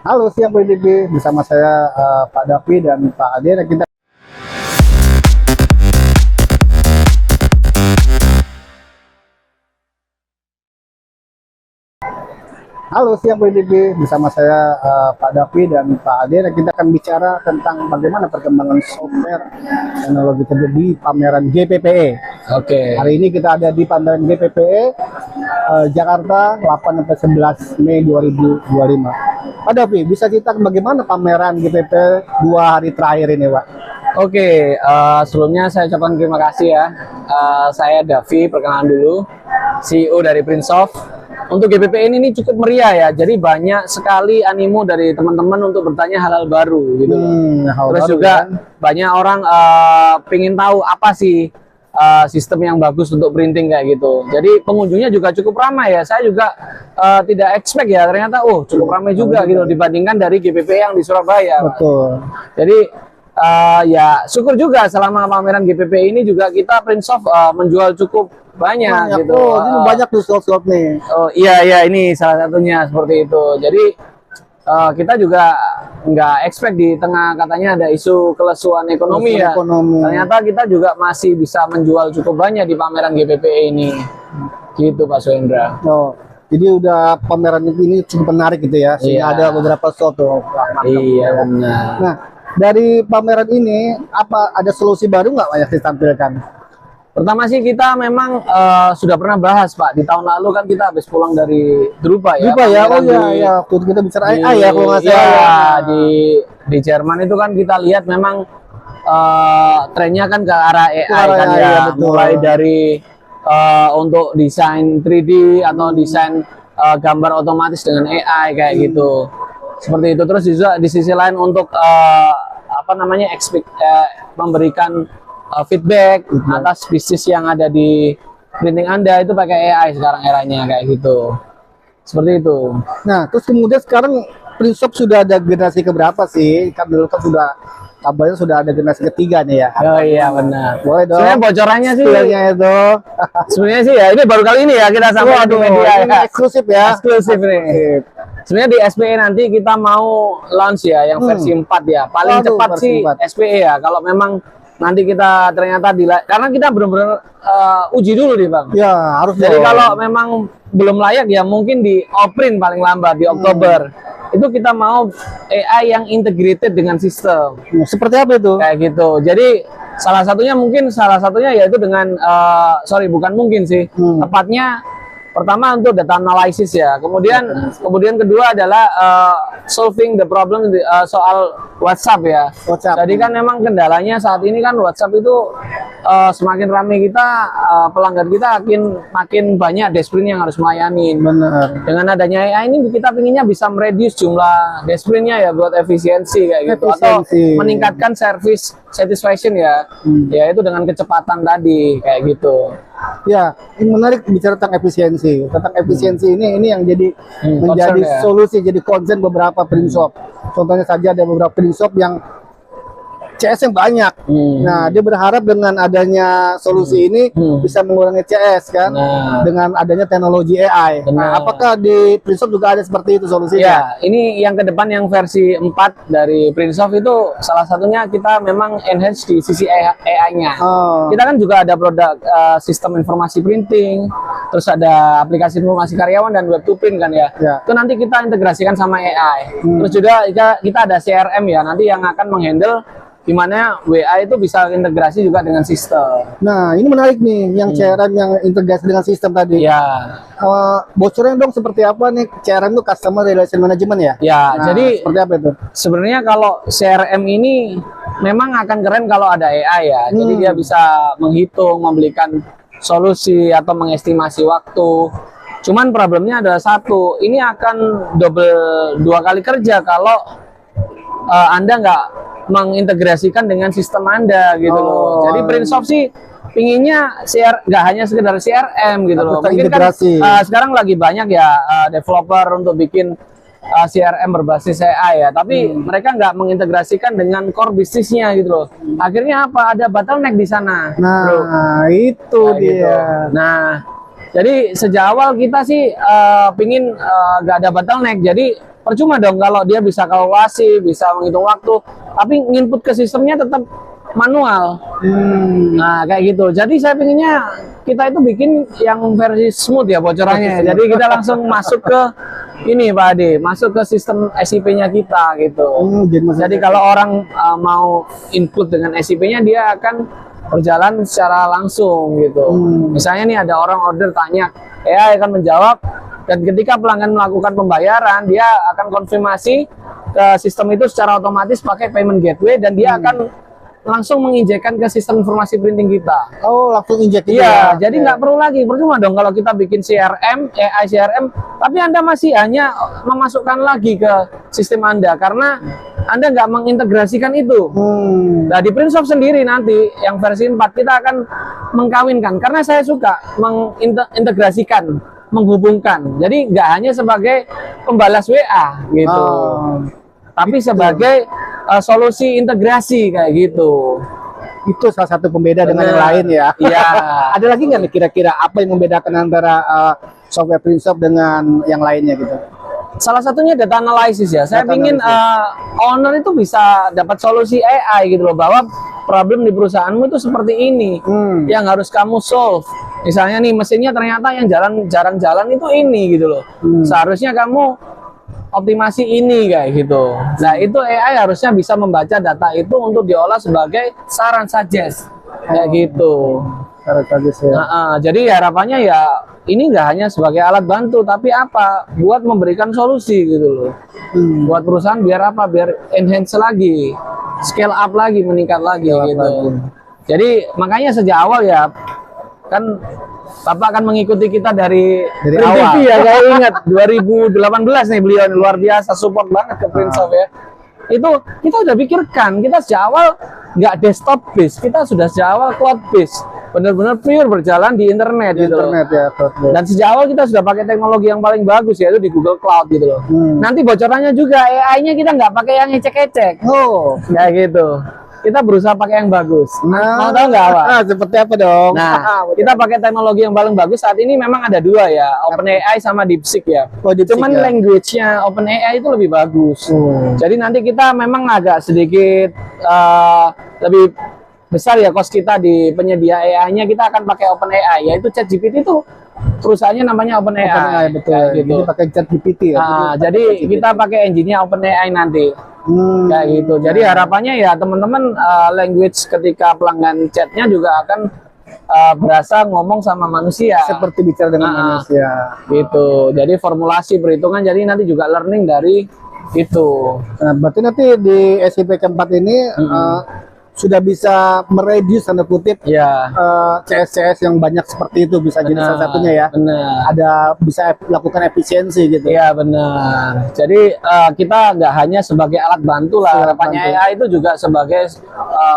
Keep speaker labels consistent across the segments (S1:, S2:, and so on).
S1: Halo, siang PDB, bersama saya Pak Davi dan Pak Ade. Kita Halo, siang PDB, bersama saya Pak Davi dan Pak Ade. Kita akan bicara tentang bagaimana perkembangan software teknologi terjadi di pameran GPPE.
S2: Oke.
S1: Hari ini kita ada di pameran GPPE Jakarta 8-11 Mei 2025. Pak Davi, bisa cerita bagaimana pameran GPPE 2 hari terakhir ini, Pak?
S2: Oke, sebelumnya saya ucapkan terima kasih ya. Saya Davi, perkenalan dulu, CEO dari Prinsoft. Untuk GPPE ini cukup meriah ya, jadi banyak sekali animo dari teman-teman untuk bertanya hal-hal baru gitu loh. Terus
S1: Baru,
S2: juga
S1: kan?
S2: banyak orang pengen tahu apa sih sistem yang bagus untuk printing kayak gitu. Jadi pengunjungnya juga cukup ramai ya. Saya juga tidak expect ya, ternyata cukup ramai juga gitu dibandingkan dari GPPE yang di Surabaya.
S1: Betul.
S2: Jadi ya syukur juga selama pameran GPPE ini juga kita Prinsoft menjual cukup banyak gitu.
S1: Ini banyak tuh slot-slot nih.
S2: Oh iya ini salah satunya seperti itu. Jadi kita juga nggak expect di tengah katanya ada isu kelesuan ekonomi ya. Ternyata kita juga masih bisa menjual cukup banyak di pameran GPPE ini. Gitu Pak Suhendra.
S1: Jadi udah pameran ini cukup menarik gitu ya. Sehingga ada beberapa slot tuh.
S2: Iya benar.
S1: Nah, dari pameran ini ada solusi baru nggak yang ditampilkan?
S2: Pertama sih kita memang sudah pernah bahas Pak, di tahun lalu kan kita habis pulang dari Drupa ya.
S1: Drupa ya, waktu kita bicara AI ya kalau nggak salah.
S2: Iya, di Jerman itu kan kita lihat memang trennya kan ke arah AI kan ya. Mulai dari untuk desain 3D atau desain gambar otomatis dengan AI kayak gitu. Seperti itu. Terus juga di sisi lain untuk memberikan feedback atas bisnis yang ada di printing Anda itu pakai AI sekarang eranya kayak gitu. Seperti itu.
S1: Nah, terus kemudian sekarang Prinsoft sudah ada generasi keberapa sih? Kan dulu kan kabarnya sudah ada generasi ketiga nih ya.
S2: Oh iya benar.
S1: Boleh dong.
S2: Sebenarnya bocorannya sih
S1: itu.
S2: Sebenarnya sih ya ini baru kali ini ya kita sampai di media ya.
S1: Eksklusif ya.
S2: Eksklusif nih. Sebenarnya di SPE nanti kita mau launch ya yang versi 4 ya. Paling cepat sih 4. SPE ya. Kalau memang nanti kita ternyata karena kita benar-benar uji dulu nih Bang.
S1: Ya harus.
S2: Jadi kalau memang belum layak ya mungkin di Oprint paling lambat di Oktober. Itu kita mau AI yang integrated dengan sistem.
S1: Seperti apa itu?
S2: Kayak gitu. Jadi salah satunya yaitu dengan tepatnya pertama untuk data analysis ya. Kemudian kedua adalah solving the problem soal WhatsApp ya. Jadi kan memang kendalanya saat ini kan WhatsApp itu semakin ramai pelanggan kita makin banyak desprint yang harus melayani.
S1: Benar.
S2: Dengan adanya AI ini kita pinginnya bisa mereduce jumlah desprintnya ya buat efisiensi kayak gitu atau meningkatkan service satisfaction ya. Ya itu dengan kecepatan tadi kayak gitu.
S1: Ya, ini menarik bicara tentang efisiensi. Tentang efisiensi ini yang jadi menjadi solusi, jadi concern beberapa Prinsoft. Contohnya saja ada beberapa Prinsoft yang CS yang banyak. Nah, dia berharap dengan adanya solusi ini bisa mengurangi CS kan, dengan adanya teknologi AI. Nah, apakah di Prinsoft juga ada seperti itu solusinya?
S2: Ya, ini yang ke depan yang versi 4 dari Prinsoft itu salah satunya kita memang enhance di sisi AI-nya. Kita kan juga ada produk sistem informasi printing, terus ada aplikasi informasi karyawan dan web to print kan ya. Itu nanti kita integrasikan sama AI. Terus juga kita ada CRM ya, nanti yang akan menghandle di mana WA itu bisa integrasi juga dengan sistem.
S1: Nah, ini menarik nih, yang CRM yang integrasi dengan sistem tadi.
S2: Ya.
S1: Bocornya dong seperti apa nih CRM itu Customer Relation Management ya?
S2: Ya,
S1: nah,
S2: jadi
S1: seperti apa itu?
S2: Sebenarnya kalau CRM ini memang akan keren kalau ada AI ya. Jadi dia bisa menghitung, memberikan solusi atau mengestimasi waktu. Cuman problemnya adalah satu, ini akan dua kali kerja kalau Anda nggak mengintegrasikan dengan sistem Anda gitu loh. Jadi Prinsoft sih pinginnya nggak hanya sekedar CRM gitu loh. Mungkin kan sekarang lagi banyak ya developer untuk bikin CRM berbasis AI ya, tapi mereka nggak mengintegrasikan dengan core bisnisnya gitu loh. Akhirnya apa? Ada bottleneck di sana.
S1: Nah, itu dia. Gitu.
S2: Nah, jadi sejak awal kita sih pingin nggak ada bottleneck. Jadi percuma dong kalau dia bisa kalkulasi, bisa menghitung waktu, tapi nginput ke sistemnya tetap manual. Nah, kayak gitu. Jadi saya pinginnya kita itu bikin yang versi smooth ya bocorannya. Jadi kita langsung masuk ke ini Pak Ade, masuk ke sistem SIP-nya kita gitu. Jadi kalau orang mau input dengan SIP-nya, dia akan berjalan secara langsung gitu. Misalnya nih ada orang order tanya, AI akan menjawab, dan ketika pelanggan melakukan pembayaran, dia akan konfirmasi ke sistem itu secara otomatis pakai payment gateway, dan dia akan langsung menginjekkan ke sistem informasi printing kita.
S1: Oh, langsung injek.
S2: Iya, jadi nggak perlu lagi. Percuma dong kalau kita bikin CRM, AI CRM, tapi Anda masih hanya memasukkan lagi ke sistem Anda karena Anda nggak mengintegrasikan itu. Nah, di Printsoft sendiri nanti yang versi 4 kita akan mengkawinkan, karena saya suka mengintegrasikan, menghubungkan. Jadi nggak hanya sebagai pembalas WA gitu, tapi sebagai solusi integrasi kayak gitu.
S1: Itu salah satu pembeda dengan yang lain ya.
S2: Iya.
S1: Ada lagi nggak nih kira-kira apa yang membedakan antara software Printsoft dengan yang lainnya gitu?
S2: Salah satunya data analysis ya. Saya ingin owner itu bisa dapat solusi AI gitu loh, bahwa problem di perusahaanmu itu seperti ini yang harus kamu solve. Misalnya nih mesinnya ternyata yang jarang jalan itu ini gitu loh. Seharusnya kamu optimasi ini kayak gitu. Nah, itu AI harusnya bisa membaca data itu untuk diolah sebagai saran suggest kayak gitu.
S1: Saran suggest ya.
S2: Jadi harapannya ya ini nggak hanya sebagai alat bantu, tapi apa? Buat memberikan solusi gitu loh. Buat perusahaan biar apa? Biar enhance lagi, scale up lagi, meningkat lagi gitu. Jadi makanya sejak awal ya kan Bapak akan mengikuti kita dari
S1: awal.
S2: TV ya, saya ingat 2018 nih beliau luar biasa support banget ke Printsoft ya. Itu kita udah pikirkan, kita sejak awal nggak desktop based, kita sudah sejak awal cloud based, benar-benar pure berjalan di internet gitu loh.
S1: Ya,
S2: dan sejak awal kita sudah pakai teknologi yang paling bagus yaitu di Google Cloud gitu loh. Nanti bocorannya juga AI-nya kita nggak pakai yang ecek-ecek. Kayak gitu. Kita berusaha pakai yang bagus. Mau tahu nggak Pak?
S1: Seperti apa dong?
S2: Nah, kita pakai teknologi yang paling bagus saat ini memang ada dua ya, OpenAI sama DeepSeek ya. Cuman language-nya OpenAI itu lebih bagus. Jadi nanti kita memang agak sedikit lebih besar ya cost kita di penyedia AI-nya, kita akan pakai OpenAI, yaitu ChatGPT itu perusahaannya namanya OpenAI.
S1: Betul.
S2: Gitu.
S1: Jadi pakai ChatGPT ya.
S2: Jadi kita pakai engine-nya OpenAI nanti. Kayak gitu. Jadi harapannya ya teman-teman language ketika pelanggan chatnya juga akan berasa ngomong sama manusia.
S1: Seperti bicara dengan manusia.
S2: Gitu. Jadi formulasi perhitungan jadi nanti juga learning dari itu.
S1: Nah, berarti nanti di SIP keempat ini sudah bisa mereduce tanda kutip CS yang banyak seperti itu, bisa jadi salah satunya ya. Ada bisa lakukan efisiensi gitu.
S2: Iya benar. Jadi kita nggak hanya sebagai alat bantu lah, harapannya AI itu juga sebagai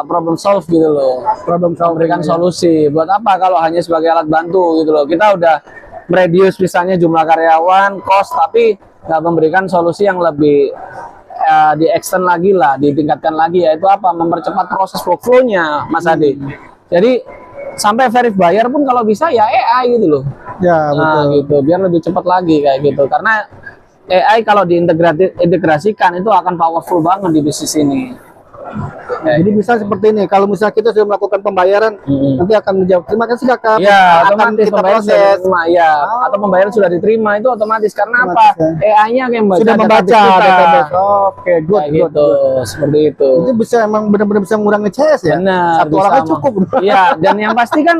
S2: problem solve gitu loh. Problem solve, memberikan solusi. Buat apa kalau hanya sebagai alat bantu gitu loh. Kita udah mereduce misalnya jumlah karyawan, cost, tapi nggak memberikan solusi yang lebih di extend lagi lah, ditingkatkan lagi, yaitu apa? Mempercepat proses workflow-nya, Mas Ade. Jadi sampai verif bayar pun kalau bisa ya AI gitu loh.
S1: Ya, betul.
S2: Gitu, biar lebih cepat lagi kayak gitu. Karena AI kalau diintegrasikan itu akan powerful banget di bisnis ini.
S1: Jadi bisa seperti ini, kalau misalnya kita sudah melakukan pembayaran, nanti akan menjawab terima kasih kakak.
S2: Ya, otomatis pembayaran sudah diterima, ya. Atau pembayaran sudah diterima itu otomatis karena apa? AI-nya yang
S1: sudah membaca database. Oke, good,
S2: gitu. Seperti itu.
S1: Itu bisa emang benar-benar bisa mengurangi CS ya.
S2: Benar.
S1: Satu orang aja cukup.
S2: Iya, dan yang pasti kan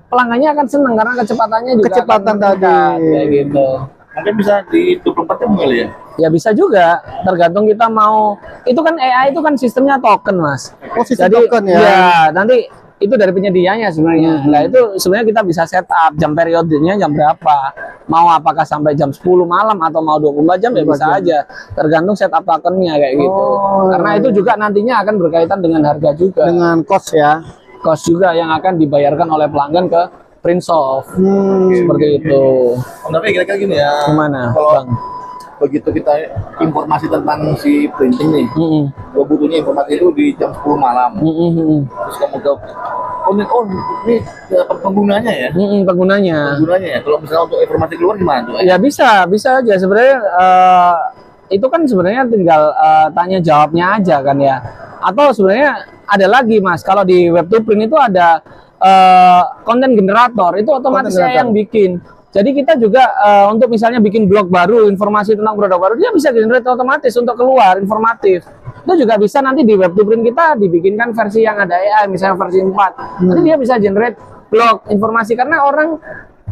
S2: pelanggannya akan senang karena kecepatannya juga
S1: kecepatan tadi.
S2: Kayak gitu.
S3: Mungkin bisa di 24 jam kali ya?
S2: Ya bisa juga, tergantung kita mau. Itu kan AI itu kan sistemnya token, Mas.
S1: Oh, sistem token ya?
S2: Ya, nanti itu dari penyedianya sebenarnya. Nah, itu sebenarnya kita bisa setup jam periodenya jam berapa. Mau apakah sampai jam 10 malam atau mau 24 jam ya bisa aja. Tergantung setup tokennya kayak gitu. Karena itu juga nantinya akan berkaitan dengan harga juga.
S1: Dengan cost ya?
S2: Cost juga yang akan dibayarkan oleh pelanggan ke Printsoft. Seperti itu.
S3: Tapi kira-kira gini ya.
S2: Gimana,
S3: kalau
S2: Bang?
S3: begitu kita informasi tentang si printing nih, gue butuhnya informasi itu di jam 10 malam. Terus kamu jawab, ini penggunanya ya?
S2: Penggunanya
S3: ya. Kalau misalnya untuk informasi keluar gimana tuh?
S2: Ya bisa aja sebenarnya. itu kan sebenarnya tinggal tanya jawabnya aja kan ya. Atau sebenarnya ada lagi Mas, kalau di Web2Print itu ada konten generator, itu otomatis saya yang bikin. Jadi kita juga untuk misalnya bikin blog baru, informasi tentang produk baru, dia bisa generate otomatis untuk keluar informatif. Itu juga bisa nanti di Web2Print kita dibikinkan versi yang ada AI, misalnya versi 4. Nanti dia bisa generate blog informasi, karena orang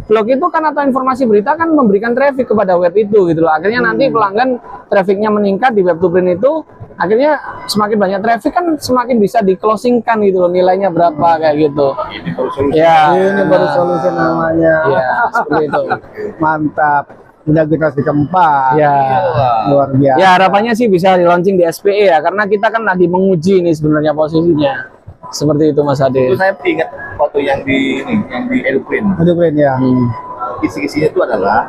S2: blog itu kan atau informasi berita kan memberikan traffic kepada web itu gitu loh. Akhirnya nanti pelanggan trafficnya meningkat di Web2Print itu, akhirnya semakin banyak traffic kan semakin bisa di closingkan gitu loh, nilainya berapa kayak gitu.
S3: Ini baru solusi.
S2: Ya,
S1: Ini baru solusi namanya.
S2: ya seperti itu.
S1: Mantap. Udah generasi keempat.
S2: Ya.
S1: Luar biasa.
S2: Ya harapannya sih bisa di launching di SPE ya, karena kita kan lagi menguji nih sebenarnya posisinya. Seperti itu Mas Ade.
S3: Itu saya ingat foto yang di ini, yang di Eduprint.
S1: Aduh keren ya.
S3: Kisi-kisinya itu adalah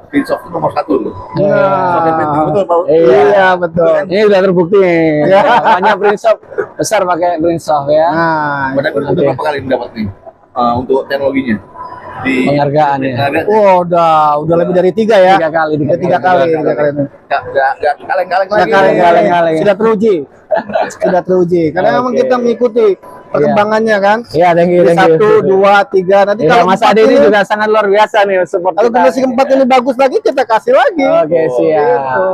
S3: Printsoft itu nomor 1 loh. Software printing, betul Pak?
S1: Iya betul.
S2: Ini udah terbukti nih. Namanya Printsoft besar pakai Printsoft ya.
S1: Nah,
S3: Padahal udah berapa kali mendapat nih untuk teknologinya? Di
S2: Penghargaan ya.
S1: oh, udah lebih dari 3 ya.
S2: 3 kali.
S1: Tiga kali.
S3: Nggak kaleng-kaleng lagi.
S2: Kaleng-kaleng.
S1: Sudah teruji. Sudah teruji. Karena memang kita mengikuti perkembangannya kan.
S2: Iya, thank you.
S1: 1, 2, 3. Nanti
S2: Ya,
S1: kalau
S2: Mas
S1: empat
S2: Ade ini
S1: ini-
S2: juga sangat luar biasa nih support
S1: kalau
S2: kita.
S1: generasi keempat ini bagus lagi kita kasih lagi.
S2: Oke, siap.
S1: Gitu.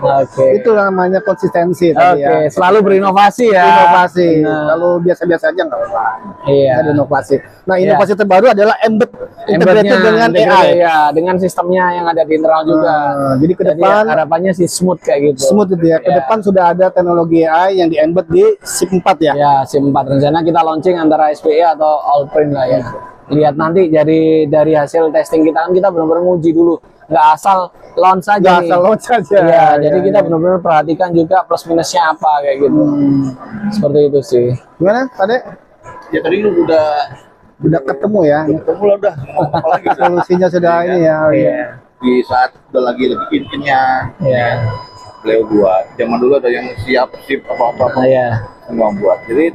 S2: Oke.
S1: Itu namanya konsistensi tadi
S2: Oke,
S1: ya.
S2: selalu berinovasi ya.
S1: Inovasi.
S2: Nah,
S1: Kalau biasa-biasa aja nggak apa-apa.
S2: iya.
S1: Ada inovasi. Nah, inovasi terbaru adalah integrated
S2: Embednya
S1: dengan
S2: integrated,
S1: AI.
S2: ya, dengan sistemnya yang ada di internal juga.
S1: Jadi ke depan
S2: harapannya sih smooth kayak gitu.
S1: smooth itu ya. Ke
S2: Ya.
S1: depan sudah ada teknologi AI yang di-embed di SIP 4 ya.
S2: Ya, SIM 4 rencana kita launching antara SPE atau Allprint lah ya. Lihat nanti dari hasil testing kita kan kita benar-benar nguji dulu, nggak asal launch saja
S1: Nggak
S2: nih.
S1: asal launch saja.
S2: Iya,
S1: Ya,
S2: jadi kita benar-benar perhatikan juga plus minusnya apa kayak gitu. Seperti itu sih.
S1: Gimana, Tade?
S3: Ya tadi lu
S1: Udah ketemu ya.
S3: ketemu lah udah. Mau apa lagi?
S1: Solusinya sudah ini ya.
S2: Iya.
S3: Di saat udah lagi in-innya.
S2: Iya.
S3: Beliau buat. Zaman dulu ada yang siap apa-apa
S2: Nah, ya.
S3: semua buat. Jadi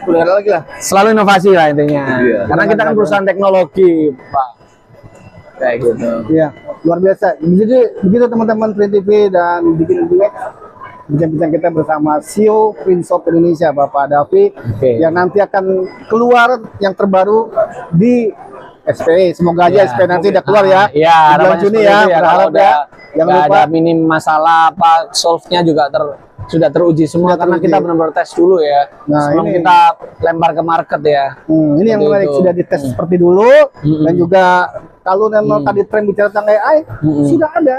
S3: udah ada lagi lah.
S2: Selalu inovasi lah intinya.
S3: Iya.
S2: Karena kita kan perusahaan teknologi, Pak. Kayak gitu.
S1: Iya, luar biasa. Jadi begitu teman-teman Print TV dan bikin bincang-bincang kita bersama CEO Printsoft Indonesia Bapak Davi
S2: Oke.
S1: yang nanti akan keluar yang terbaru di SPE. Semoga aja
S2: Iya.
S1: SPE nanti udah keluar ya.
S2: Iya,
S1: Di bulan
S2: harapannya
S1: Juni
S2: seperti
S1: ya.
S2: itu
S1: Berharap
S2: kalau udah
S1: ya. Jangan
S2: nggak
S1: lupa.
S2: ada minim masalah apa, solve-nya juga sudah teruji semua
S1: Sudah
S2: karena
S1: teruji.
S2: kita benar-benar tes dulu ya.
S1: Nah,
S2: sebelum
S1: ini-
S2: kita lempar ke market ya.
S1: Ini yang
S2: Seperti
S1: menarik
S2: itu.
S1: sudah dites seperti dulu dan juga kalau memang tadi tren bicara tentang AI sudah ada.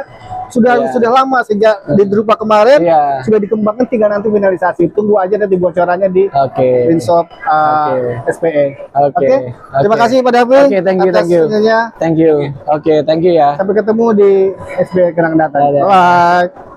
S2: Iya.
S1: Sudah lama sejak di Drupa kemarin
S2: Iya.
S1: sudah dikembangkan, tinggal nanti finalisasi. Tunggu aja nanti bocorannya di
S2: Oke.
S1: Printsoft
S2: Oke.
S1: SPE.
S2: Oke.
S1: Terima
S2: Oke.
S1: kasih Pak Davi.
S2: Oke, thank you,
S1: atas
S2: thank you.
S1: ininya.
S2: Thank you. Oke, thank you ya.
S1: Sampai ketemu di SPE Kerang Datang.
S2: Dadah.
S1: Bye.